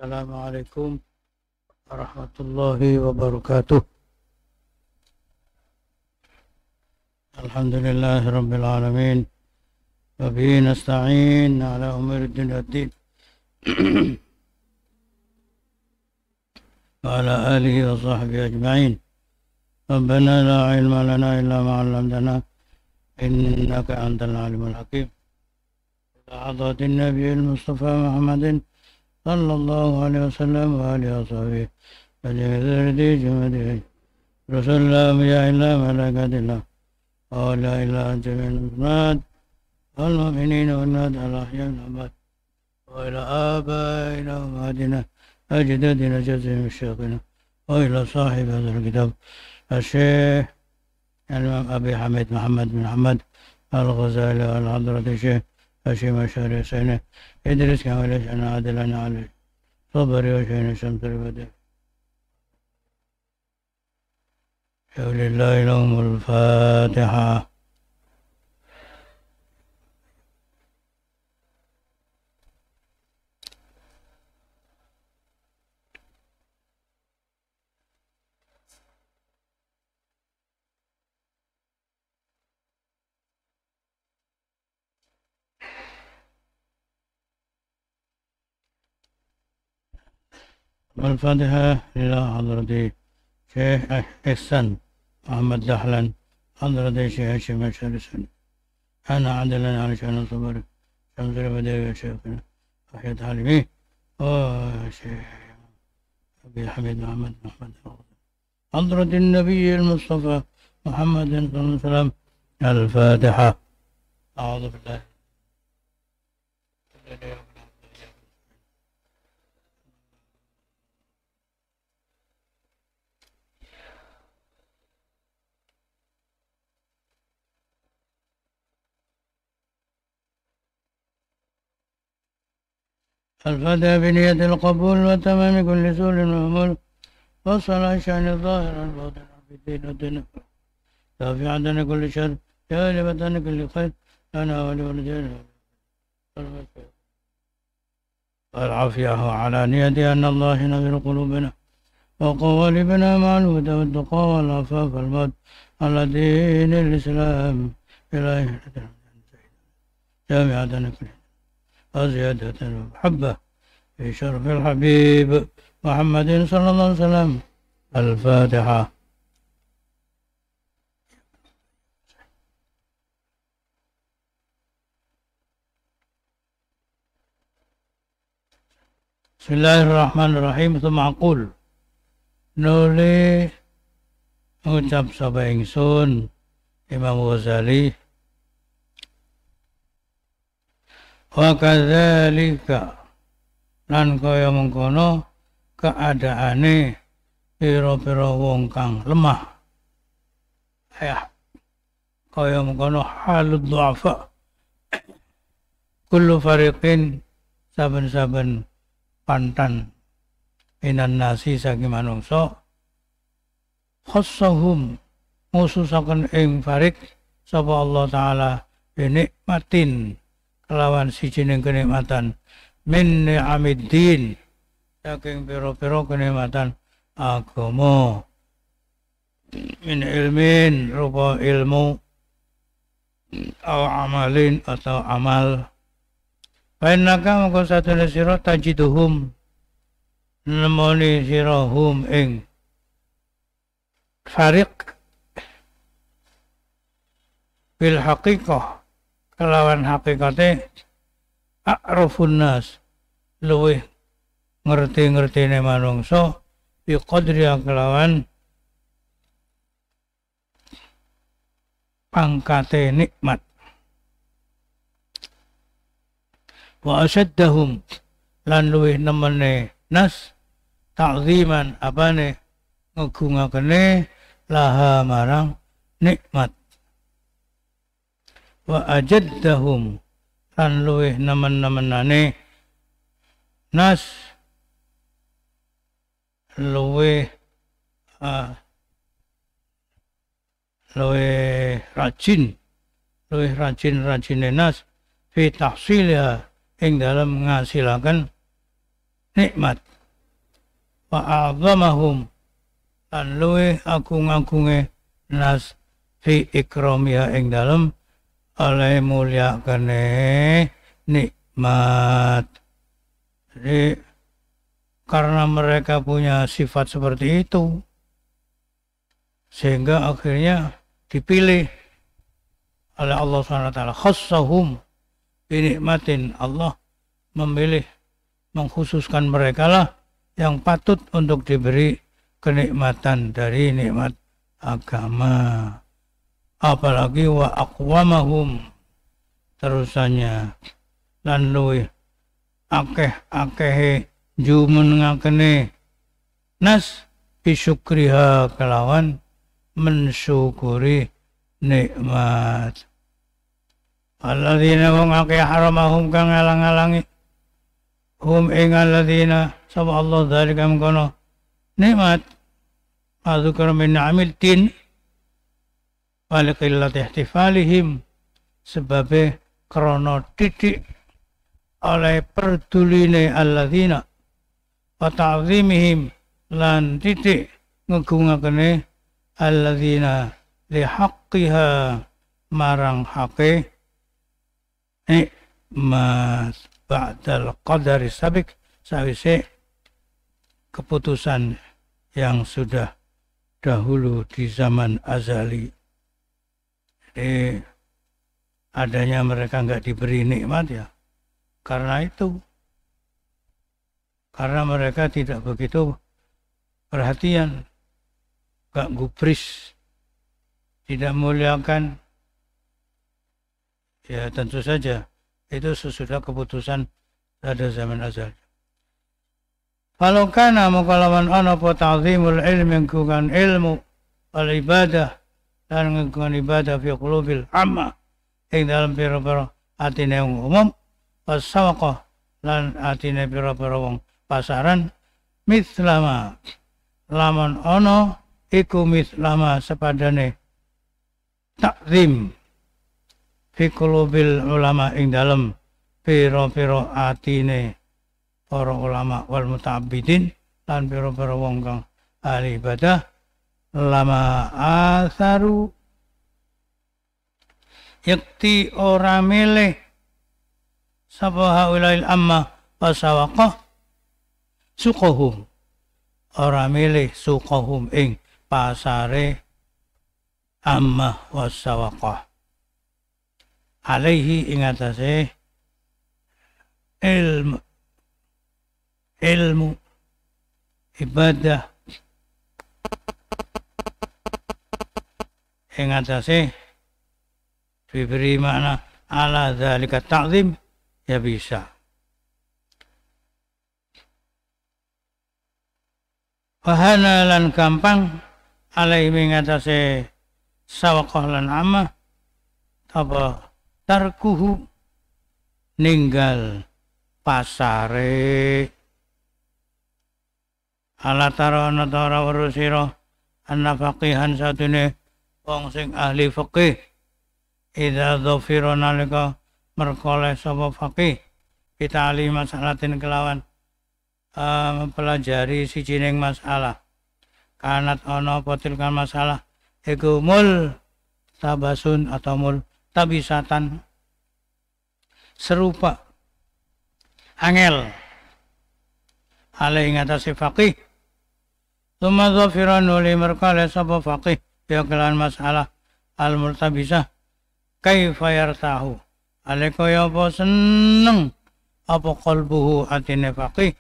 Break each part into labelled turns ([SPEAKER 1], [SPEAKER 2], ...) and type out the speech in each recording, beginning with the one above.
[SPEAKER 1] Assalamualaikum warahmatullahi wabarakatuh. Alhamdulillahi rabbil alamin. Wa bihi nasta'in ala umuri dunya waddin. Wa ala alihi wa sahbihi ajma'in. Rabbana la ilma lana illa ma 'allamtana innaka antal alimul hakim. Ila hadratin nabiyil mustafa Muhammadin sallallahu alaihi wasallam wa alihi wa sahbihi ajma'in jumadihi Rasulullah ya illa malakatillah wa la ilaha illa wal mu'minina wal nad al ahyan abad wa ila abaina wa madina ajdadina jazim syaikhina wa ila sahib hadzal kitab الشيخ الإمام أبي حميد محمد بن محمد الغزالي والحضرة الشيخ هاشم الشهري سنة إدريس كمال أنا عادل أنا علي صبري وشين الشمس البدر ولله لهم الفاتحة. والفاتحة إلى حضرة شيخ إحسان محمد دحلان حضرة شيخ هاشم الشرسن أنا عدلا على شأن الصبر شمس البدر شيخنا أحيد حلمي وشيخ أبي حميد محمد حضرة النبي المصطفى محمد صلى الله عليه وسلم. الفاتحة. أعوذ بالله الفاتحة بنية القبول وتمام كل سؤال ومعمول وصلاة شأن الظاهر الباطن في الدين والدنيا دافعة كل شر جالبة كل خير أنا ولوالدين والعافية على نية أن الله ينذر قلوبنا وقوالبنا مع الهدى والتقى والعفاف والموت على دين الإسلام إلهي جامعة كل وزيادة المحبة في شرف الحبيب محمد صلى الله عليه وسلم. الفاتحة. بسم الله الرحمن الرحيم. ثم أقول nuli ucap sapa ingsun Imam Ghazali wa kadzalika lan kaya mengkono keadaane pira-pira wong kang lemah kaya mengkono halud du'afa kullu fariqin saben-saben pantan minan nasi saking manungsa khassahum ngususaken ing farik sapa Allah taala binikmatin kelawan sijining kenikmatan min ni'amiddin saking pira-pira kenikmatan agama min ilmin rupa ilmu atau amalin atau amal bainaka mongko satune sira tajiduhum nemoni sira hum ing farik bil haqiqah kelawan hakikate a'rafun nas luwih ngerti-ngertine manungsa bi qadri kelawan pangkate nikmat wa asyaddahum lan luwih nemene nas ta'ziman apane ngegungakene laha marang nikmat wa ajaddahum lan luwih nemen-nemenane nas luwih rajin nas fi tahsilha ing dalam ngasilaken nikmat wa a'zamahum lan luwih agung-agunge nas fi ikramiha ing dalem oleh mulyakane nikmat. Jadi karena mereka punya sifat seperti itu sehingga akhirnya dipilih oleh Allah SWT. Khassahum binikmatin, Allah memilih, mengkhususkan mereka lah yang patut untuk diberi kenikmatan dari nikmat agama. Apalagi wa aqwamahum, terusannya lan luwih akeh-akehe jumenengakene nas bisyukriha kelawan mensyukuri nikmat. Alladzina wong akeh haramahum kang ngalang-alangi hum ing alladzina sapa Allah dzalika mengkono nikmat adzkar min ni'amil din wal qillat ihtifalihim, sebabe krana titik oleh perduline alladzina wa ta'zimihim lan titik ngegungakene alladzina li haqqiha marang haqe nikmat ba'dal qadari sabik, sawise keputusan yang sudah dahulu di zaman azali. Jadi adanya mereka nggak diberi nikmat ya karena itu, karena mereka tidak begitu perhatian, nggak gubris, tidak muliakan. Ya tentu saja itu sesudah keputusan pada zaman azal. Kalau kana mukalawan ana apa ta'zimul ilmi, nggugan ilmu wal ibadah dan nggugan ibadah fi qulubil amma ing dalam pira-pira atine wong umum, wasawaqah lan atine pira-pira wong pasaran, mislama lamun ana iku mislama sepadane takzim fi qulubil ulama ing dalem pira-pira atine para ulama wal muta'abbidin lan pira-pira wong kang ahli ibadah, lama asaru yakti ora milih sapa haulail amma wasawaqah suqahum, ora milih suqahum ing pasare amma wasawaqah alaihi ing atase ilmu ibadah, ing atase diberi makna ala dzalika ta'zim ya bisa. Wahana lan gampang alaihi ing atase sawaqah lan amma apa tarkuhu ninggal pasare. Ala tara ana tara urusira anna faqihan satune wong sing ahli fiqih idza dhafira nalika merkoleh sapa faqih kita ahli masalatin kelawan mempelajari sijining masalah kanat ana apa tilkan masalah iku mul tabasun atau mul tabisatan serupa angel alai ngatasi faqih Tuma dhafiran nuli merkale sapa faqih ya kelan masalah al-multabisah kaifa yartahu alika ya apa seneng apa qalbuhu atine faqih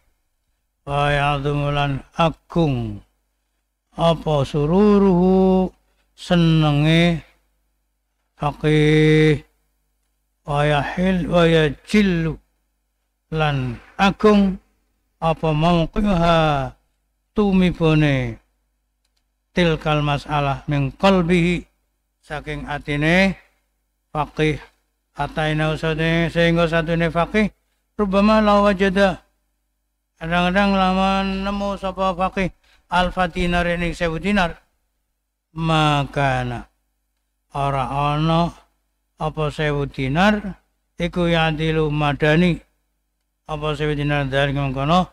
[SPEAKER 1] wa ya'dhumulan agung apa sururuhu senenge faqih wa yahil wa yajillu lan agung apa mauqiha tumipone tilkal masalah min qalbihi saking atine faqih ataina usade sehingga satune faqih rubama la wajada kadang-kadang laman nemu sapa faqih alfa dinar ning 1000 dinar makana ora ana apa 1000 dinar iku yadilu madani apa 1000 dinar dari mengkono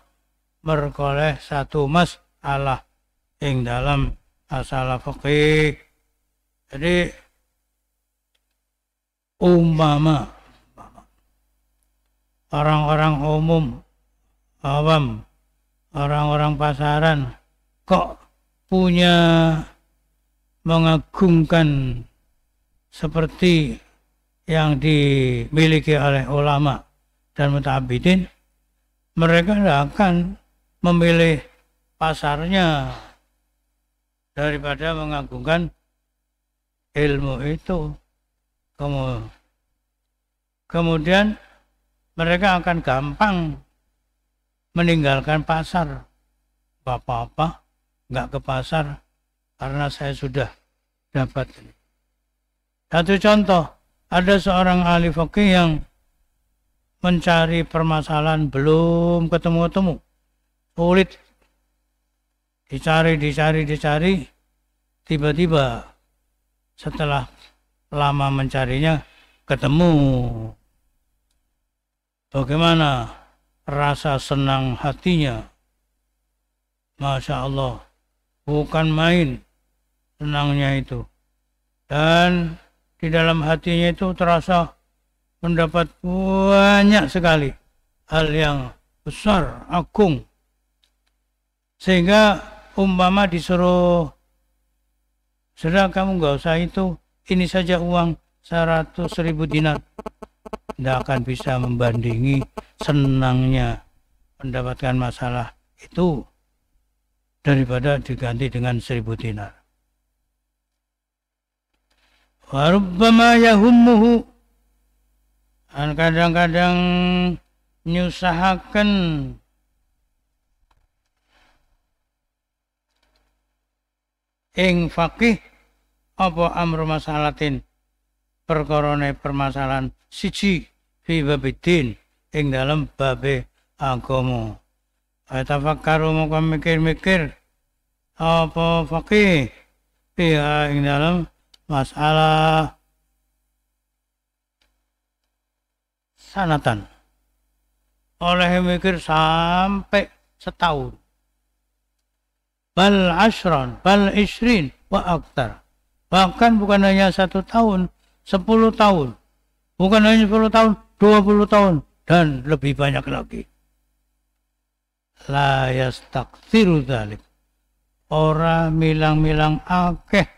[SPEAKER 1] merkoleh satu masalah ing dalam masalah fikih. Jadi umpama orang-orang umum, awam, orang-orang pasaran kok punya mengagungkan seperti yang dimiliki oleh ulama dan mutaabidin, mereka tidak akan memilih pasarnya daripada mengagungkan ilmu itu. Kemudian mereka akan gampang meninggalkan pasar. Gak apa-apa, nggak ke pasar karena saya sudah dapat. Satu contoh, ada seorang ahli fikih yang mencari permasalahan belum ketemu-temu, sulit, dicari, tiba-tiba setelah lama mencarinya ketemu. Bagaimana rasa senang hatinya? Masya Allah, bukan main senangnya itu. Dan di dalam hatinya itu terasa mendapat banyak sekali hal yang besar, agung. Sehingga umpama disuruh, sudah kamu nggak usah itu, ini saja uang 100.000 dinar. Tidak akan bisa membandingi senangnya mendapatkan masalah itu daripada diganti dengan 1.000 dinar. Warubbama yahummuhu, dan kadang-kadang nyusahaken ing fakih apa amru masalatin perkorone permasalahan siji fi babidin ing dalam babe agama. Tafakkaru moko mikir-mikir apa fakih fiha ing dalam masalah sanatan. Oleh mikir sampai setahun. Bal ashran, bal isrin wa aktar. Bahkan bukan hanya 1 tahun, 10 tahun. Bukan hanya 10 tahun, 20 tahun. Dan lebih banyak lagi. La yastakthiru dhalik. Ora milang-milang akeh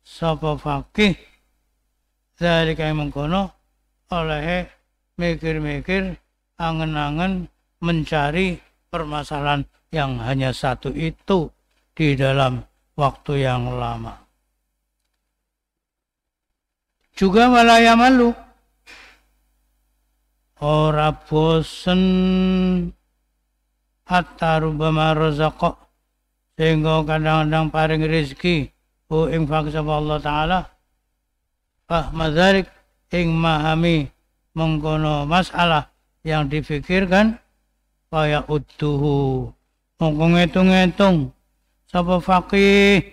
[SPEAKER 1] sapa fakih dhalik yang mengkono oleh mikir-mikir, angen-angen mencari permasalahan yang hanya satu itu di dalam waktu yang lama. Juga malaya malu, ora bosen hatta rubama razaqo, sehingga kadang-kadang paring rezeki ing fakih Allah Ta'ala fahmadzalik ing mahami mengkono masalah yang difikirkan kaya udduhu mongko ngitung-ngitung sapa fakih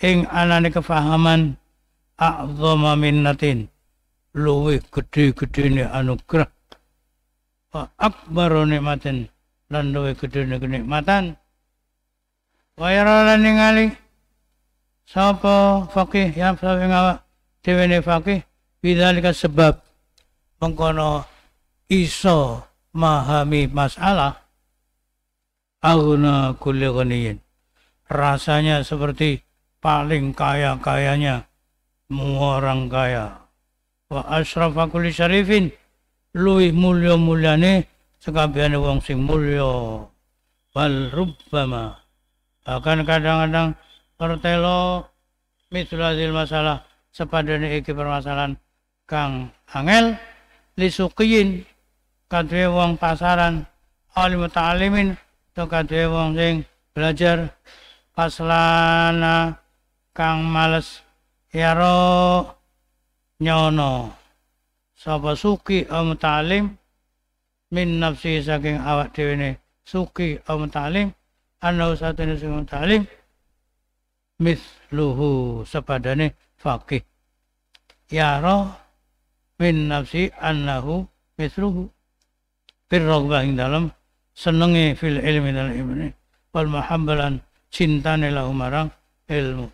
[SPEAKER 1] ing anane kefahaman a'dhama minnatin luwih gedhe-gedhene anugerah wa akbaru nikmatin lan luwih gedhene kenikmatan wa yara lan ningali sapa fakih yang ing awak dhewe fakih bidzalika sebab mengkono iso memahami masalah aghna kulli ghaniyin, rasanya seperti paling kaya-kayanya orang kaya. Wa asrafa kulli syarifin, luwih mulya-mulyane sekabehane wong sing mulya. Wal rubbama, bahkan kadang-kadang pertelo mithlazil masalah sepadane iki permasalahan kang angel lisuqiyin kadhe wong pasaran alim ta'alimin to kadhe wong sing belajar paslana kang males yaro nyono sapa suki am ta'lim min nafsi saking awak dhewe suki am ta'lim ana satene sing ta'lim misluhu sepadane faqih yaro min nafsi annahu misluhu birrogbah ing dalam senenge fil ilmi dalam ilmu wal mahabbalan cintane lahu marang ilmu.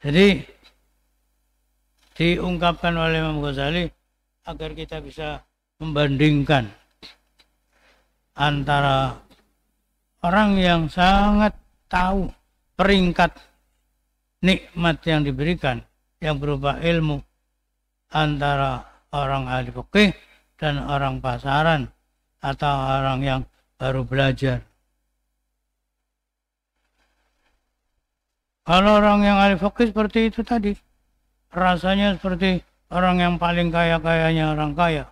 [SPEAKER 1] Jadi diungkapkan oleh Imam Ghazali agar kita bisa membandingkan antara orang yang sangat tahu peringkat nikmat yang diberikan yang berupa ilmu antara orang ahli fikih dan orang pasaran atau orang yang baru belajar. Kalau orang yang ahli fikih seperti itu tadi, rasanya seperti orang yang paling kaya-kayanya orang kaya,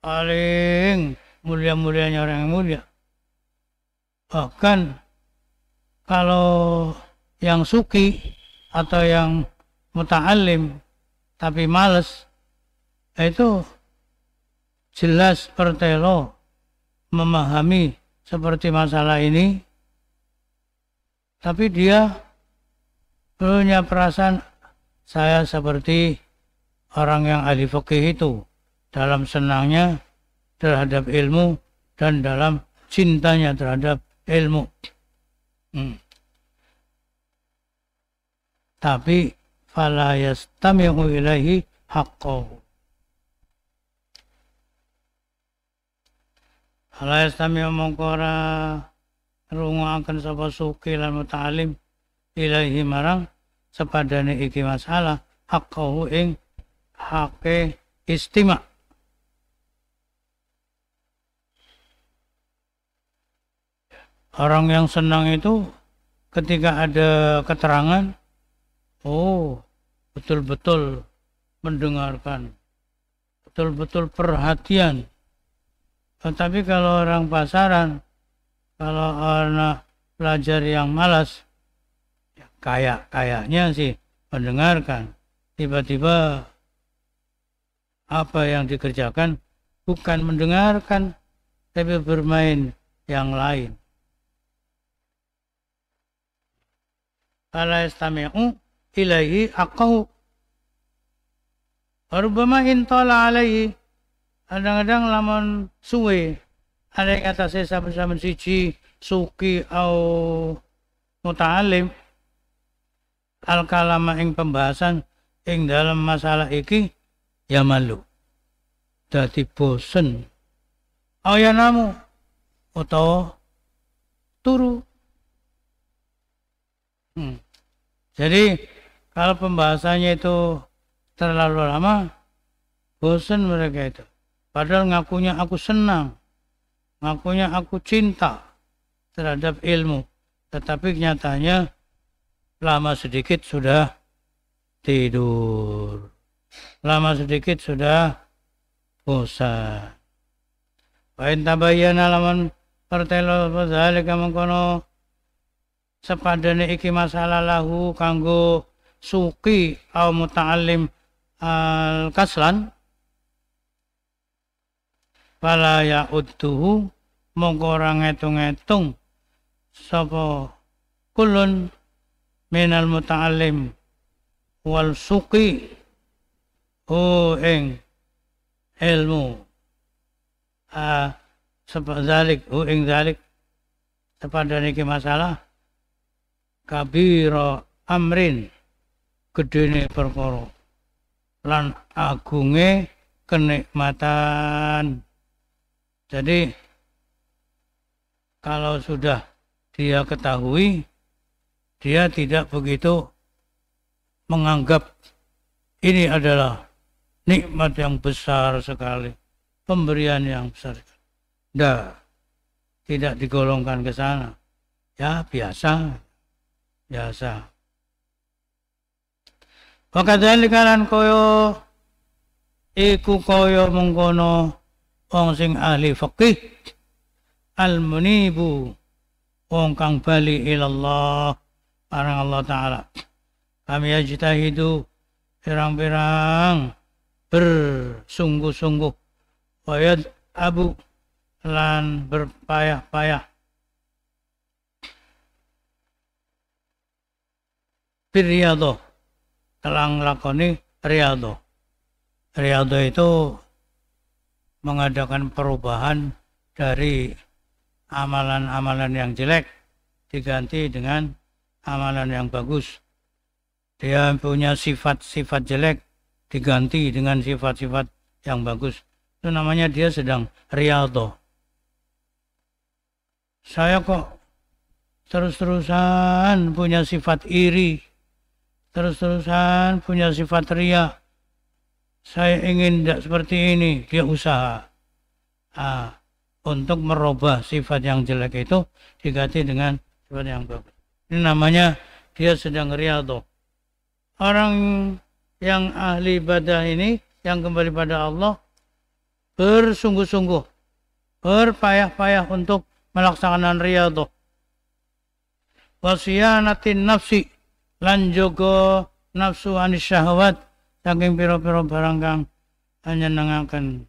[SPEAKER 1] paling mulia-mulianya orang yang mulia. Bahkan kalau yang suki atau yang muta'alim tapi males, itu jelas pertelo memahami seperti masalah ini, tapi dia punya perasaan saya seperti orang yang ahli fikih itu dalam senangnya terhadap ilmu dan dalam cintanya terhadap ilmu. Tapi fala yastami'u ilaihi haqqahu. Fala yastami'u mongkora runguaken sapa suki lan muta'alim ilaihi marang sepadane iki masalah haqqahu ing hake istima'. Orang yang senang itu ketika ada keterangan, oh betul-betul mendengarkan, betul-betul perhatian. Tetapi kalau orang pasaran, kalau anak pelajar yang malas, ya kayaknya sih mendengarkan, tiba-tiba apa yang dikerjakan bukan mendengarkan, tapi bermain yang lain. Fala yastami'u ilaihi haqqahu. Rubama intala alaihi. Kadang-kadang lamun suwe ada yang atasnya saben-saben siji suki au muta'alim al kalama ing pembahasan ing dalam masalah iki ya malu dadi bosen au ya namu utawa turu. Jadi kalau pembahasannya itu terlalu lama, bosan mereka itu. Padahal ngakunya aku senang, ngakunya aku cinta terhadap ilmu. Tetapi nyatanya lama sedikit sudah tidur. Lama sedikit sudah bosan. Wa in tabayyana laman pertelo zalika mengkono sepadane iki masalah lahu kanggo suki au muta'allim al kaslan fala ya'udduhu mongko ora ngitung-ngitung sapa kulun minal muta'allim wal suki ing ilmu zalik ing zalik sepadane iki masalah kabiro amrin gedene perkara lan agunge kenikmatan. Jadi kalau sudah dia ketahui, dia tidak begitu menganggap ini adalah nikmat yang besar sekali, pemberian yang besar. Tidak digolongkan ke sana. Ya biasa. Wakadzalika lan kaya iku kaya mengkono wong sing ahli fikih al-munibu wong kang bali ilallah marang Allah taala. Kami yajtahidu pirang-pirang bersungguh-sungguh wayad abu lan berpayah-payah riyadhah telang lakoni riyadhah. Riyadhah itu mengadakan perubahan dari amalan-amalan yang jelek diganti dengan amalan yang bagus. Dia punya sifat-sifat jelek diganti dengan sifat-sifat yang bagus. Itu namanya dia sedang riyadhah. Saya kok terus-terusan punya sifat iri, terus-terusan punya sifat riya. Saya ingin tidak seperti ini. Dia usaha untuk merubah sifat yang jelek itu diganti dengan sifat yang bagus. Ini namanya dia sedang riyadhah. Orang yang ahli ibadah ini, yang kembali pada Allah, bersungguh-sungguh, berpayah-payah untuk melaksanakan riyadhah. Wasiyanatin nafsi, lan jogo nafsu anis syahwat, saking piro-piro barang kang nyenengaken.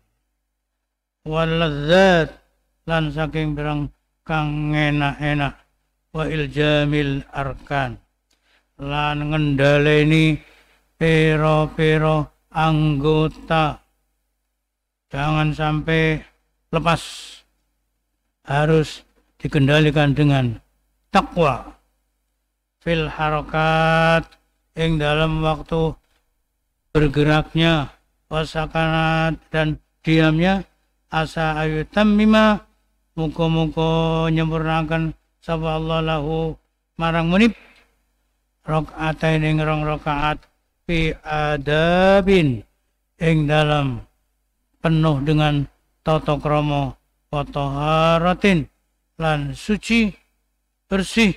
[SPEAKER 1] Waladzat, lan saking barang kang enak-enak. Wa iljamil arkan, lan ngendhaleni piro-piro anggota. Jangan sampai lepas, harus dikendalikan dengan takwa. Fil harokat, ing dalam waktu bergeraknya, wasakanat dan diamnya, asa ayutam mima, muka-muka nyempurnakan sapa Allah lahu marang munib rakaatain ing rong rakaat fi adabin ing dalam penuh dengan tata krama wa taharatin lan suci bersih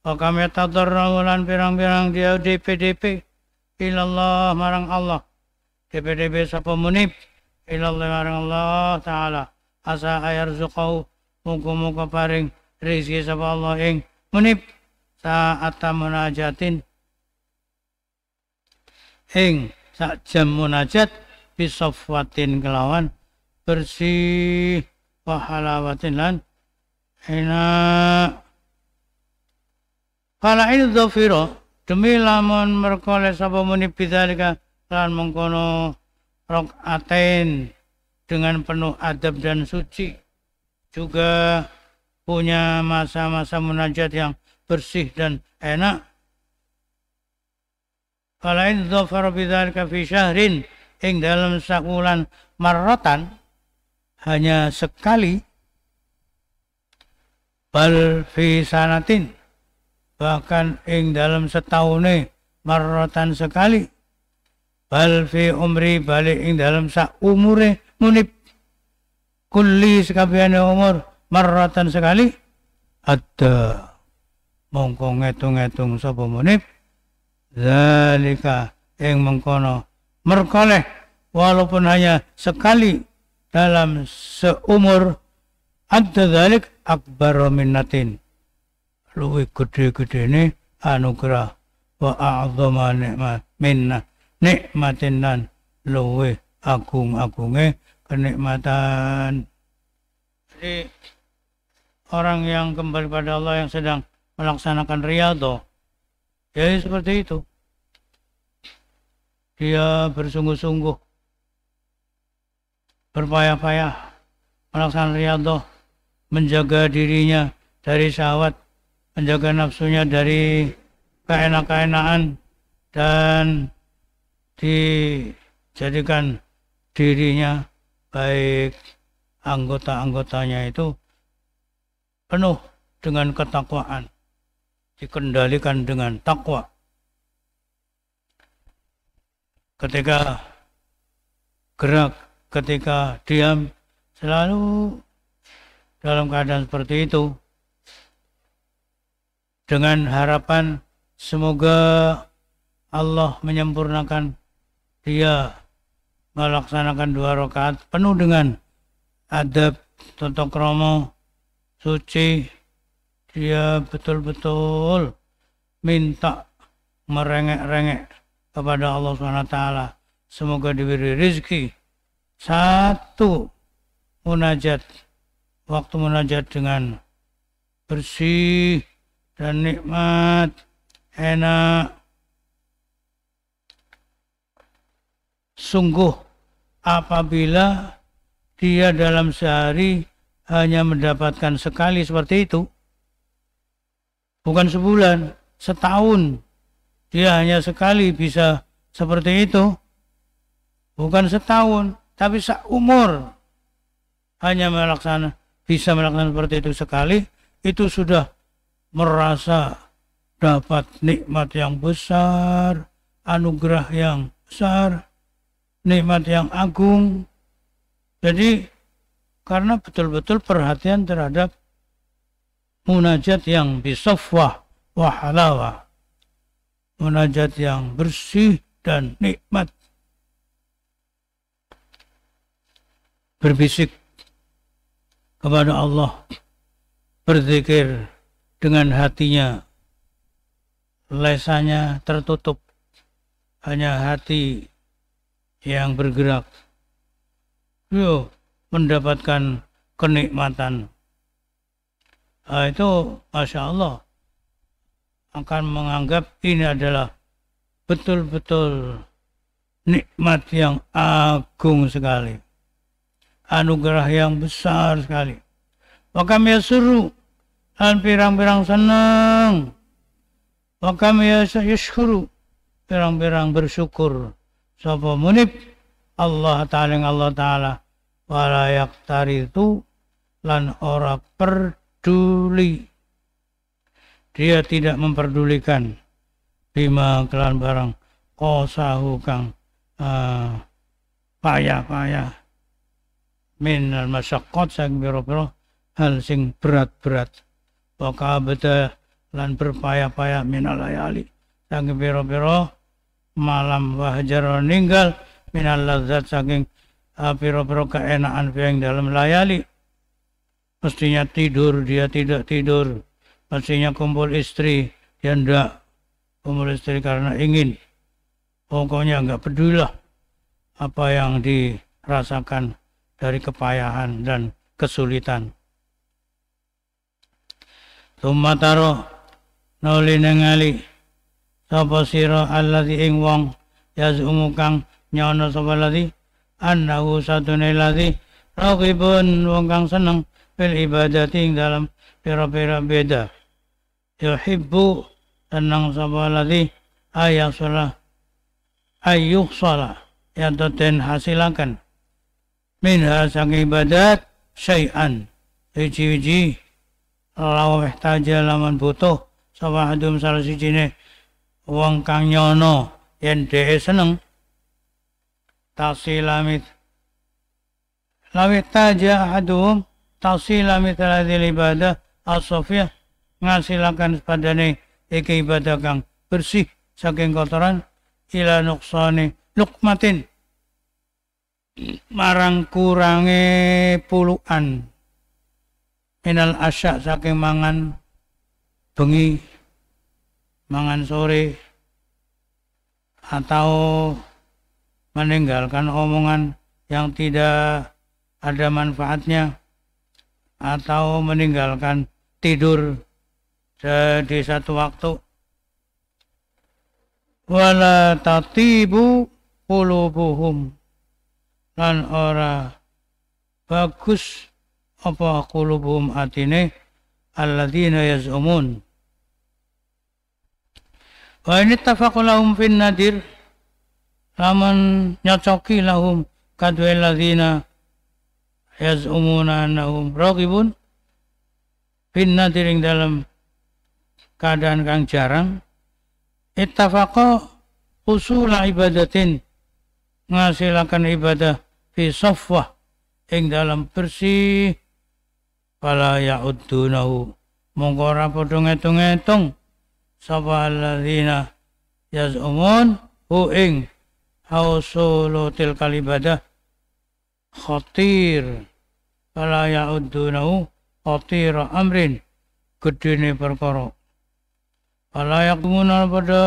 [SPEAKER 1] wa kami tadarru lan pirang-pirang dia DP ilallah marang Allah DP sapa munib ilallah marang Allah taala asa ayarzuqau muga-muga paring rezeki sapa Allah ing munib saat munajatin ing sak jam munajat bisafwatin kelawan bersih wa halawatin lan enak. Kala ini dhafira demi lamun merkole sapa munib bidzalika lan mengkono rakaatain dengan penuh adab dan suci, juga punya masa-masa munajat yang bersih dan enak. Kala in dhafara bidzalika fi syahrin ing dalam sakulan marratan hanya sekali, bal fi sanatin bahkan ing dalam setahune marratan sekali, bal fi umri balik ing dalam sak umure munib kulli sekabehane umur marratan sekali, ada mongko ngitung-ngitung sapa munib zalika ing mengkono merkoleh walaupun hanya sekali dalam seumur, ada zalik akbar minnatin luwih gede-gedene anugerah wa a'zama nikmat minna nikmatin lan luwih agung-agunge kenikmatan. Jadi orang yang kembali pada Allah yang sedang melaksanakan riyadhah, ya seperti itu. Dia bersungguh-sungguh, berpayah-payah melaksanakan riyadhah, menjaga dirinya dari syahwat, menjaga nafsunya dari keenak-keenakan, dan dijadikan dirinya baik anggota-anggotanya itu penuh dengan ketakwaan, dikendalikan dengan takwa. Ketika gerak, ketika diam, selalu dalam keadaan seperti itu, dengan harapan semoga Allah menyempurnakan dia melaksanakan 2 rakaat penuh dengan adab, tata krama, suci. Dia betul-betul minta merengek-rengek kepada Allah SWT. Semoga diberi rezeki. 1 munajat, waktu munajat dengan bersih dan nikmat, enak. Sungguh apabila dia dalam sehari hanya mendapatkan sekali seperti itu, bukan sebulan, setahun dia hanya sekali bisa seperti itu, bukan setahun, tapi seumur hanya bisa melaksanakan seperti itu sekali, itu sudah merasa dapat nikmat yang besar, anugerah yang besar, nikmat yang agung. Jadi karena betul-betul perhatian terhadap munajat yang bisafwah wa halawah, munajat yang bersih dan nikmat, berbisik kepada Allah, berzikir dengan hatinya, lesannya tertutup, hanya hati yang bergerak, mendapatkan kenikmatan. Nah, itu Masya Allah akan menganggap ini adalah betul-betul nikmat yang agung sekali, anugerah yang besar sekali. Wa kam yasuru, dan pirang-pirang senang. Wa kam yashkuru, pirang-pirang bersyukur. Sapa munib Allah Ta'ala wala yaktaritu, lan ora peduli, dia tidak memperdulikan bima kelan barang qasahu kang payah-payah minal masyaqqat sang biro-biro hal sing berat-berat, wa kabada lan berpayah-payah minal layali sang biro-biro malam, wahjar ninggal minal ladzat saking piro-piro keenaan yang dalam layali. Mestinya tidur, dia tidak tidur. Mestinya kumpul istri, dia tidak kumpul istri karena ingin. Pokoknya enggak pedulilah apa yang dirasakan dari kepayahan dan kesulitan. Tumataro nuli ningali sapa sira alladzi ing wong yazumu kang nyono sapa ladzi annahu satune ladzi raghibun wong kang seneng fil ibadati ing dalam pira-pira beda, yuhibbu seneng sapa ladzi ayasala ayyuhsala yang ten hasilakan minha sang ibadat syai'an wiji-wiji laweh taja laman butuh sapa hadum salah sijine wong kang nyono yen dhewe seneng tasilamit lawet taja hadum tasilamit hadil ibadah as-sofiyah ngasilakan sepadane iki ibadah kang bersih saking kotoran ila nuksani lukmatin marang kurange puluhan minal asya saking mangan bengi, mangan sore, atau meninggalkan omongan yang tidak ada manfaatnya, atau meninggalkan tidur di satu waktu. Wala tatibu qulubuhum, lan ora bagus apa qulubuhum atine alladzina yaz'umun. Wa in ittafaqu lahum fin nadir, laman nyocoki lahum kadwe alladzina yaz'umuna annahum raghibun fin nadir ing dalam keadaan kang jarang, ittafaqa usula ibadatin ngasilakan ibadah fi safwah ing dalam bersih, fala ya'uddunahu mongko ora padha ngitung-ngitung sapa alladzina yaz'umun hu ing hausulutil kalibadah khatir, fala ya'uddunahu khatira amrin gedene perkara, fala yaqumuna pada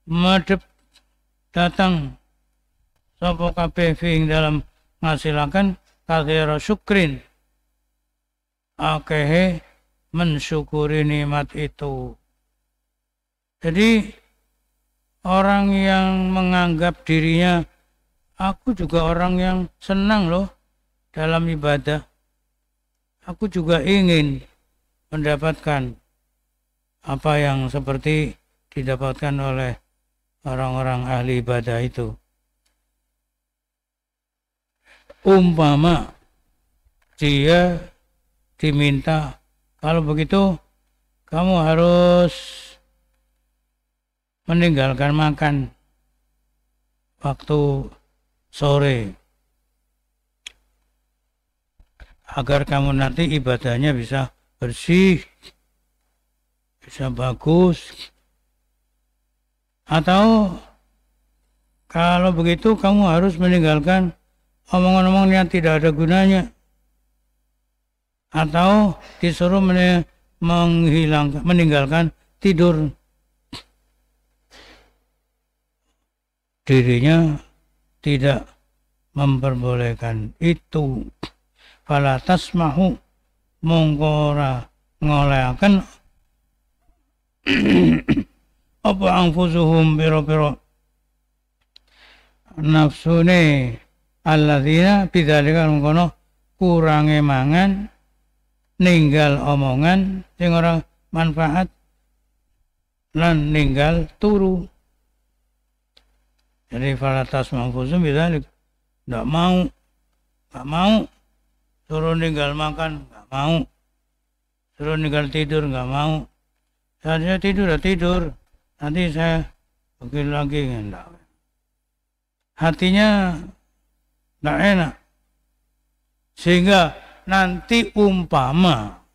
[SPEAKER 1] madhep datang sapa kabeh ing dalam ngasilakan kathira syukrin akehe mensyukuri nikmat itu. Jadi orang yang menganggap dirinya aku juga orang yang senang loh dalam ibadah. Aku juga ingin mendapatkan apa yang seperti didapatkan oleh orang-orang ahli ibadah itu. Umpama dia diminta, kalau begitu kamu harus meninggalkan makan waktu sore agar kamu nanti ibadahnya bisa bersih, bisa bagus. Atau kalau begitu kamu harus meninggalkan omong-omong yang tidak ada gunanya. Atau disuruh meninggalkan tidur. Dirinya tidak memperbolehkan itu. Fala tasmahu mongkora ngoleaken apa anfusuhum biro-biro nafsune alladzina bidzalika mengkono kurange mangan, ninggal omongan sing ora manfaat lan ninggal turu. Jadi falatas manfusum bidzalik, enggak mau suruh ninggal makan, enggak mau, suruh ninggal tidur, enggak mau. Saya tidur, nanti saya begini lagi, enggak. Hatinya enggak enak, sehingga nanti umpama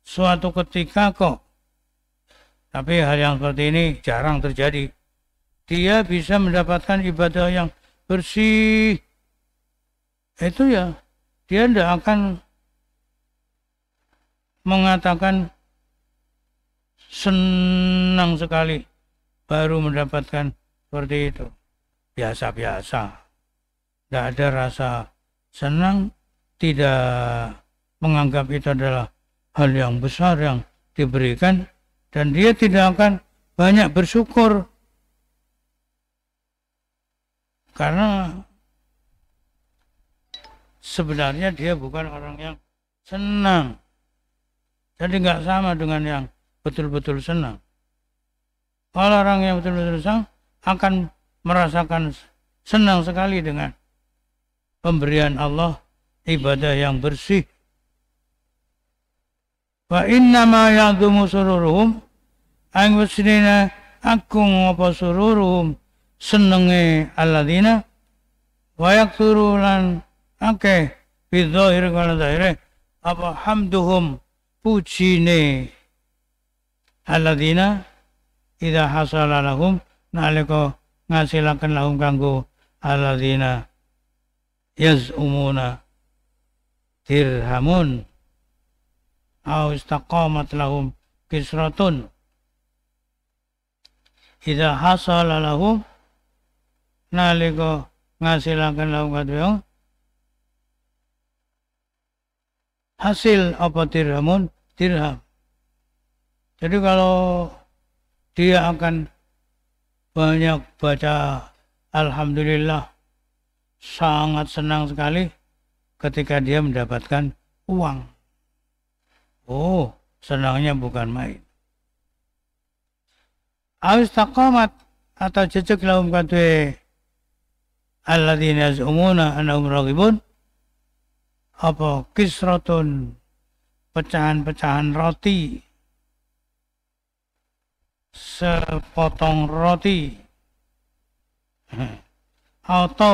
[SPEAKER 1] suatu ketika kok, tapi hal yang seperti ini jarang terjadi, dia bisa mendapatkan ibadah yang bersih, itu ya dia tidak akan mengatakan senang sekali baru mendapatkan seperti itu. Biasa-biasa, tidak ada rasa senang, tidak menganggap itu adalah hal yang besar yang diberikan, dan dia tidak akan banyak bersyukur karena sebenarnya dia bukan orang yang senang. Jadi nggak sama dengan yang betul-betul senang. Kalau orang yang betul-betul senang akan merasakan senang sekali dengan pemberian Allah, ibadah yang bersih. Wa inna ma ya'dhumu sururuhum ang wasnina agung apa sururuhum senenge alladzina wa yakturu lan akeh bidzahir kana zahire apa hamduhum pujine alladzina idza hasala lahum nalika ngasilaken lahum kanggo alladzina yaz'umuna dirhamun au istaqamat lahum kisratun idza hasala lahum nalika ngasilaken lahum kadhewe hasil apa dirham. Jadi kalau dia akan banyak baca alhamdulillah, sangat senang sekali ketika dia mendapatkan uang. Oh, senangnya bukan main. Awis taqamat atau jejak lahum kadwe alladzina yaz'umuna annahum raghibun apa kisratun pecahan-pecahan roti, sepotong roti, atau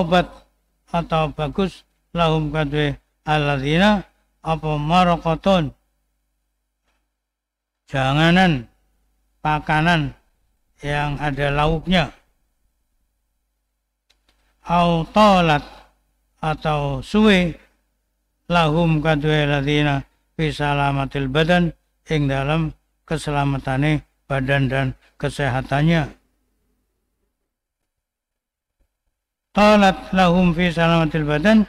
[SPEAKER 1] bagus lahum kadwe alladzina apa maraqatun janganan pakanan yang ada lauknya, tolat atau suwe lahum kadwe alladzina fi salamatil badan ing dalam keselamatane badan dan kesehatannya. Talat lahum fi salamatil badan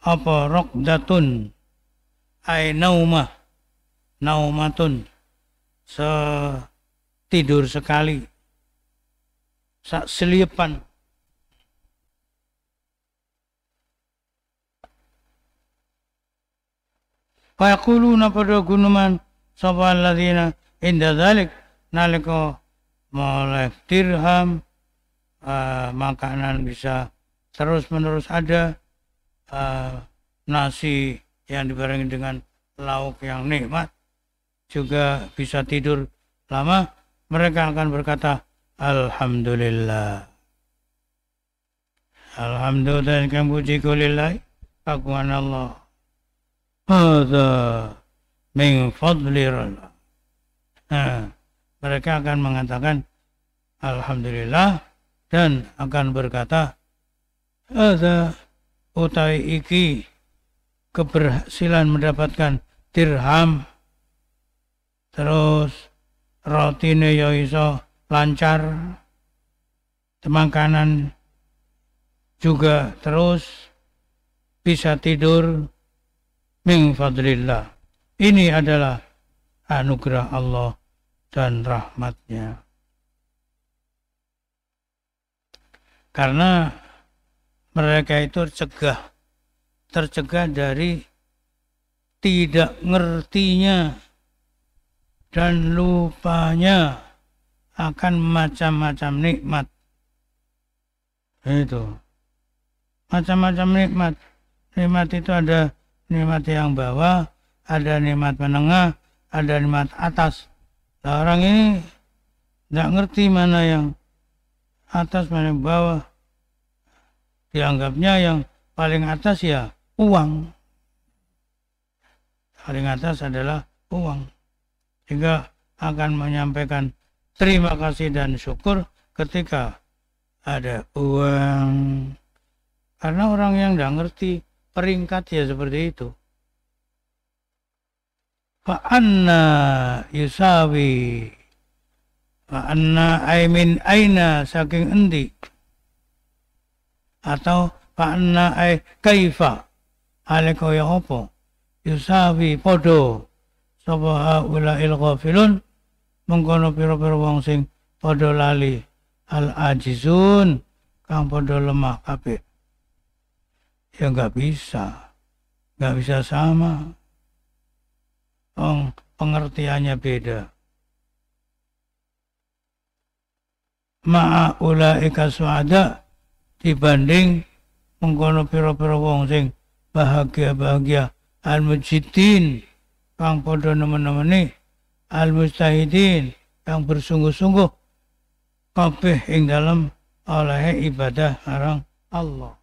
[SPEAKER 1] apa raqdatun ay naumatun tidur sekali sak seliepan Fa yaquluna pada gunuman sapa alladzina inda dzalik nalika moleh dirham makanan bisa terus menerus ada, nasi yang dibarengi dengan lauk yang nikmat, juga bisa tidur lama, mereka akan berkata alhamdulillah. Alhamdulillah kan puji kulillah kagungan Allah. Hadza min fadlillah. Mereka akan mengatakan alhamdulillah dan akan berkata hadza utawi iki keberhasilan mendapatkan dirham, terus rotine ya iso lancar, makanan juga terus bisa tidur, min fadlillah. Ini adalah anugerah Allah dan rahmatnya. Karena mereka itu tercegah dari tidak ngertinya dan lupanya akan macam-macam nikmat. Itu macam-macam nikmat. Nikmat itu ada nikmat yang bawah, ada nikmat menengah, ada nikmat atas. Nah, orang ini tidak ngerti mana yang atas, mana yang bawah. Dianggapnya yang paling atas ya uang. Paling atas adalah uang. Sehingga akan menyampaikan terima kasih dan syukur ketika ada uang. Karena orang yang tidak ngerti peringkat ya seperti itu. Fa'anna yusawi. Fa'anna aimin aina saking endi. Atau fa'anna ay kaifa. Aleko ya opo. Yusawi podo. Sapa haula'il ghafilun. Mengkono piro-piro wong sing podo lali. Al-ajizun. Kang podo lemah kabeh. Ya nggak bisa sama. Pengertiannya beda. Ma'ulaika su'ada dibanding mengkono piro-piro wong sing bahagia-bahagia al-mujidin kang podo nemen-nemeni al-mustahidin yang bersungguh-sungguh kabeh ing dalam oleh ibadah marang Allah.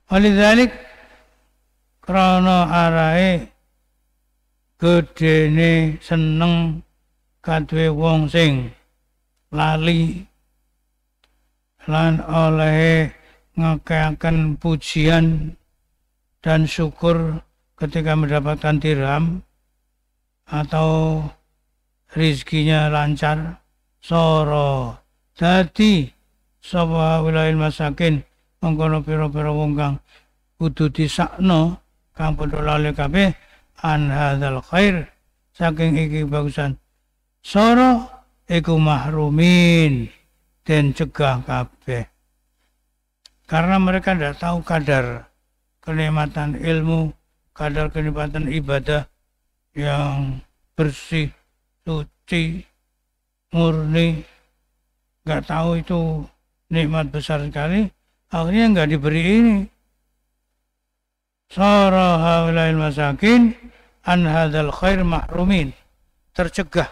[SPEAKER 1] Walidzalik krana arae gedene seneng kadwe wong sing lali lan oleh ngekaken pujian dan syukur ketika mendapatkan dirham atau rizkinya lancar, soro dadi sapa wilayah masakin mengkono pira-pira wong kang kudu disakno kang padha lali kabeh an hadzal khair saking iki bagusan soro iku mahrumin dan cegah kabeh karena mereka tidak tahu kadar kenikmatan ilmu, kadar kenikmatan ibadah yang bersih, suci, murni, nggak tahu itu nikmat besar sekali. Akhirnya nggak diberi ini. Sara haulail masakin an hadzal khair mahrumin, tercegah.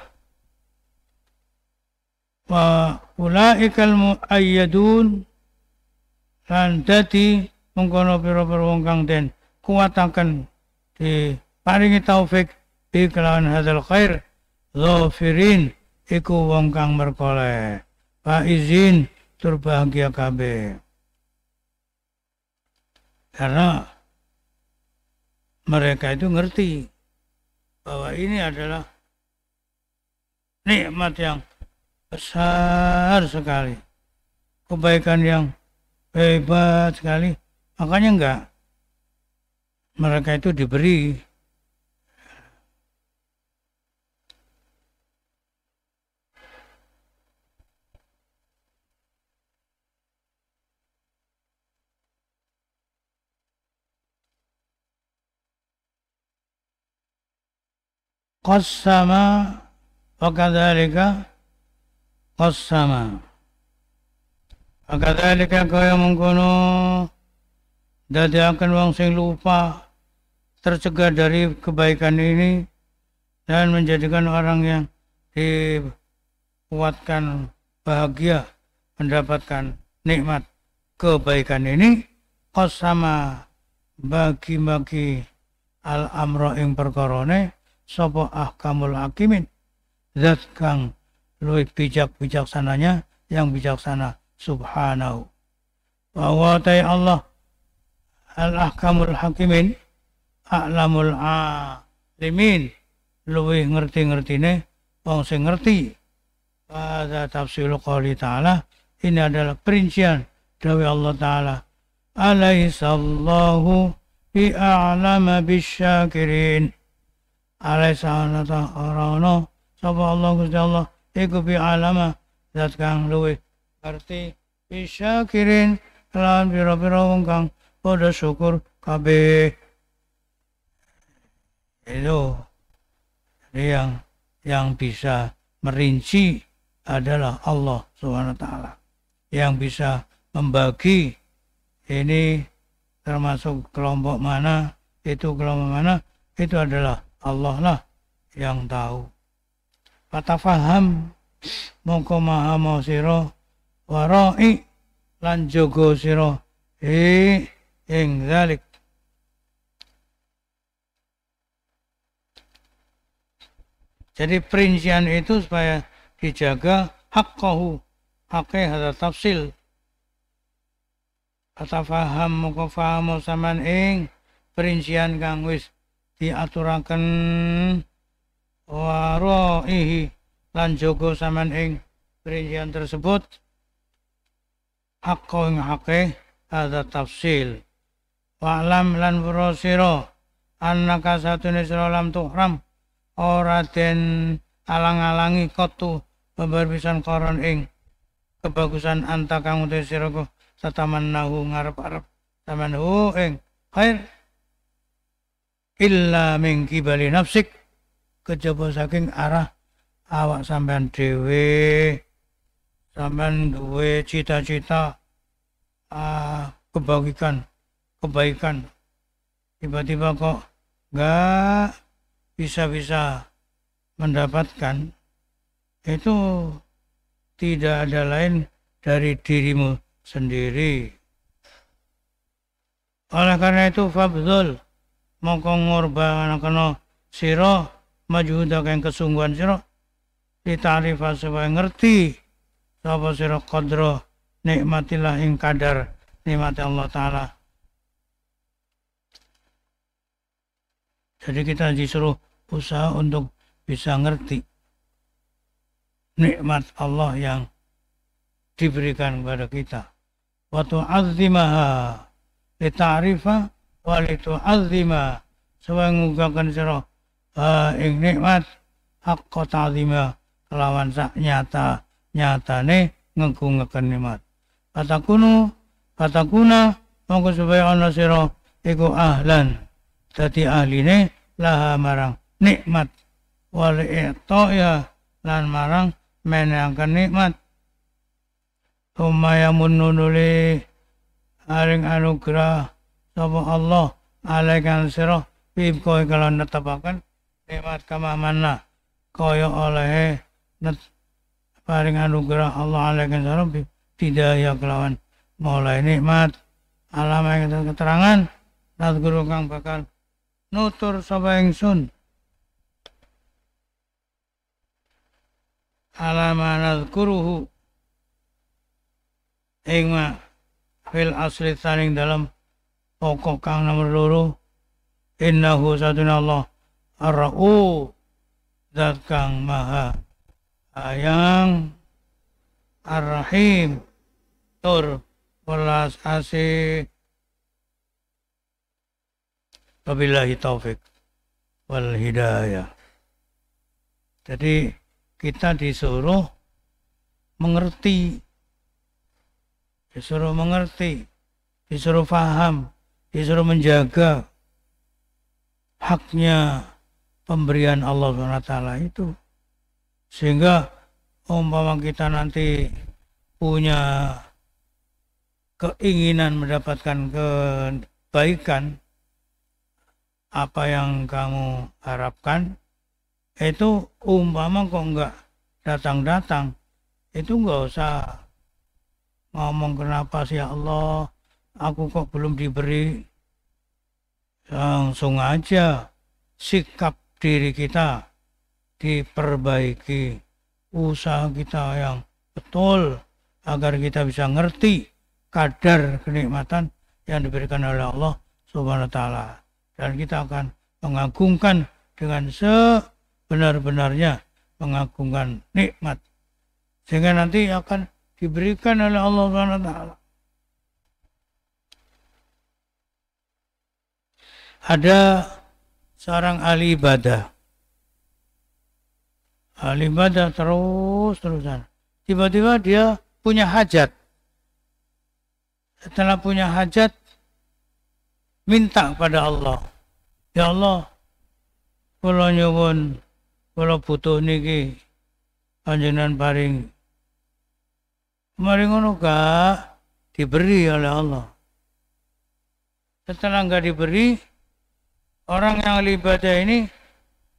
[SPEAKER 1] Wa ulaikal muayyadun lan dadi mengkono pira-pira wong kang den kuwataken diparingi taufik bi kelawan hadzal khair zafirin iku wong kang merkoleh faizin tur bahagia kabeh. Karena mereka itu ngerti bahwa ini adalah nikmat yang besar sekali, kebaikan yang hebat sekali. Makanya enggak mereka itu diberi qassama wa kadzalika qassama wa kadzalika kaya mengkono dadiaken wong sing lupa tercegah dari kebaikan ini dan menjadikan orang yang dikuatkan bahagia mendapatkan nikmat kebaikan ini qassama bagi-bagi al-amra ing perkarane sapa ahkamul hakimin zat kang luwih bijaksananya yang bijaksana subhanahu wa ta'ala Allah al-ahkamul hakimin a'lamul alimin luwih ngerti-ngertine wong sing ngerti. Pada tafsirul qouli ta'ala ini adalah perincian dawuh Allah Ta'ala alaihissallahu bi'a'lama bisyakirin alaihissalatu arana sapa Allah Gusti Allah iku bi'alama zat kang luwih ngerti bisyakirin lan pira-pira wong kang padha syukur kabeh. Itu yang bisa merinci adalah Allah Subhanahu wa taala. Yang bisa membagi ini termasuk kelompok mana, itu kelompok mana, itu adalah Allah lah yang tahu. Patafaham mongko maha mau sira warai lan jogo sira ing zalik. Jadi perincian itu supaya dijaga haqqahu, haknya ada tafsil. Patafaham mongko faham saman ing perincian kang wis diaturaken waraihi lan jogo saman ing perincian tersebut hakka ing hake ada tafsil. Wa'lam lan burosiro annaka satune sira lam tuhram ora den alang-alangi kotu beberpisan koron ing kebagusan anta kang utus sira satamannahu ngarep-arep tamanhu ing khair illa min kibali nafsik kejaba saking arah awak sampean dhewe. Sampean duwe cita-cita kebaikan tiba-tiba kok enggak bisa mendapatkan, itu tidak ada lain dari dirimu sendiri. Oleh karena itu fabdzul mongko ngorbanakno sira majuda kang kesungguhan sira ditarifah supaya ngerti sapa sira qadra nikmatillah ing kadar nikmat Allah Ta'ala. Jadi kita disuruh usaha untuk bisa ngerti nikmat Allah yang diberikan kepada kita. Wa tu'azzimaha lita'rifa wa litu'azzima supaya ngugakan sira ing nikmat haqqa ta'zima kelawan sak nyatane ngegungaken nikmat. Patakuna mongko supaya ana sira iku ahlan dadi ahline laha marang nikmat wal i'taya lan marang menehaken nikmat. Umayamun nuli aring anugerah sapa Allah alaikan sira bibko kalau netepaken nikmat kamamana kaya oleh paring anugerah Allah alaikan sira tidak ya kelawan mulai nikmat alama yang keterangan nat guru kang bakal nutur sapa ingsun alama nazkuruhu ing fil asli saning dalam pokok kang nomor loro innahu satuna Allah ar-ra'u zat kang maha ayang ar-rahim tur welas asih. Wabillahi taufik wal hidayah. Jadi kita disuruh mengerti, disuruh paham, disuruh menjaga haknya pemberian Allah SWT itu. Sehingga umpama kita nanti punya keinginan mendapatkan kebaikan, apa yang kamu harapkan, itu umpama kok enggak datang-datang, itu enggak usah ngomong kenapa sih ya Allah, aku kok belum diberi. Langsung aja sikap diri kita diperbaiki, usaha kita yang betul agar kita bisa ngerti kadar kenikmatan yang diberikan oleh Allah Subhanahu wa taala, dan kita akan mengagungkan dengan sebenar-benarnya mengagungkan nikmat, sehingga nanti akan diberikan oleh Allah Subhanahu wa taala. Ada seorang ahli ibadah terus-terusan. Tiba-tiba dia punya hajat. Setelah punya hajat, minta pada Allah, ya Allah, kula nyuwun, kula butuh niki, panjenengan paring. Mari ngono gak diberi oleh Allah. Setelah enggak diberi, orang yang ahli ibadah ini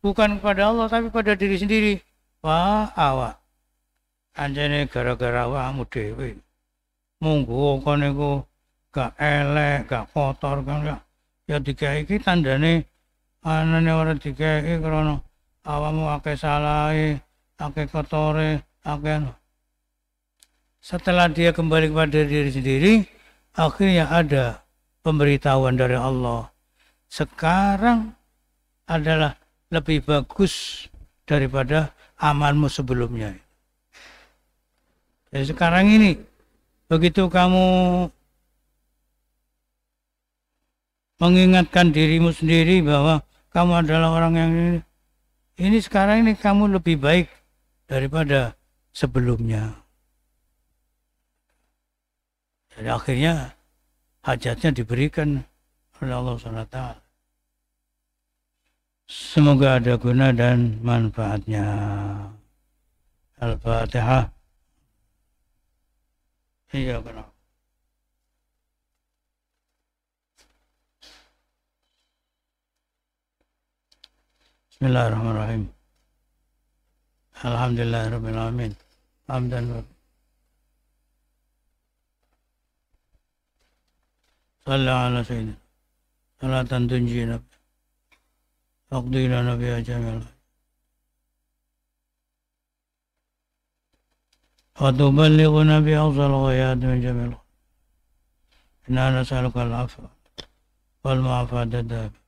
[SPEAKER 1] bukan kepada Allah tapi pada diri sendiri. Wah, awak anjene gara-gara awakmu dhewe. Monggo kon niku gak elek, gak kotor kan ya digawe iki tandane anane ora digawe krana awakmu akeh salahe, akeh kotore, akeh. Setelah dia kembali kepada diri sendiri, akhirnya ada pemberitahuan dari Allah. Sekarang adalah lebih bagus daripada amalmu sebelumnya. Jadi sekarang ini, begitu kamu mengingatkan dirimu sendiri bahwa kamu adalah orang yang ini sekarang ini kamu lebih baik daripada sebelumnya. Jadi akhirnya hajatnya diberikan oleh Allah SWT. Semoga ada guna dan manfaatnya. Al-Fatihah. Iya benar. Bismillahirrahmanirrahim. Alhamdulillahirabbil alamin. Hamdan. صلى على سيدنا صلاة تنجينا تقضي لنا بها جميع وتبلغنا بها أفضل الغايات من جميع إنا نسألك العفو والمعافاة الدائمة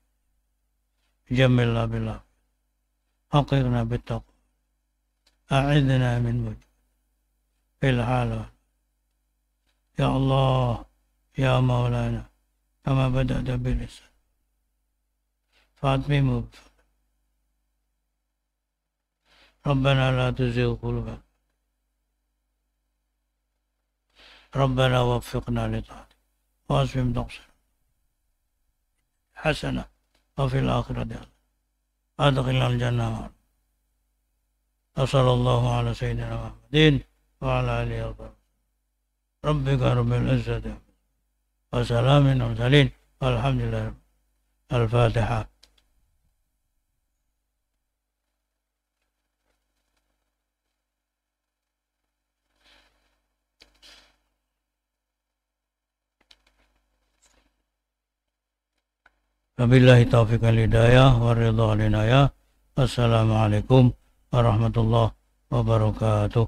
[SPEAKER 1] جملنا بالله حققنا بالتقوى أعذنا من وجه في الحال. يا الله يا مولانا كما بدأت بالإحسان فأتممه بفضلك. ربنا لا تزغ قلوبنا ربنا وفقنا لطاعتك وأسلم تقصيرنا حسنة وفي الآخرة أدخلنا الجنة معنا. وصلى الله على سيدنا محمد وعلى آله وصحبه ربك رب العزة وسلام على المرسلين والحمد لله. الفاتحة. Wabillahi taufiq wal hidayah wa ridha wal inayah. Wassalamualaikum warahmatullahi wabarakatuh.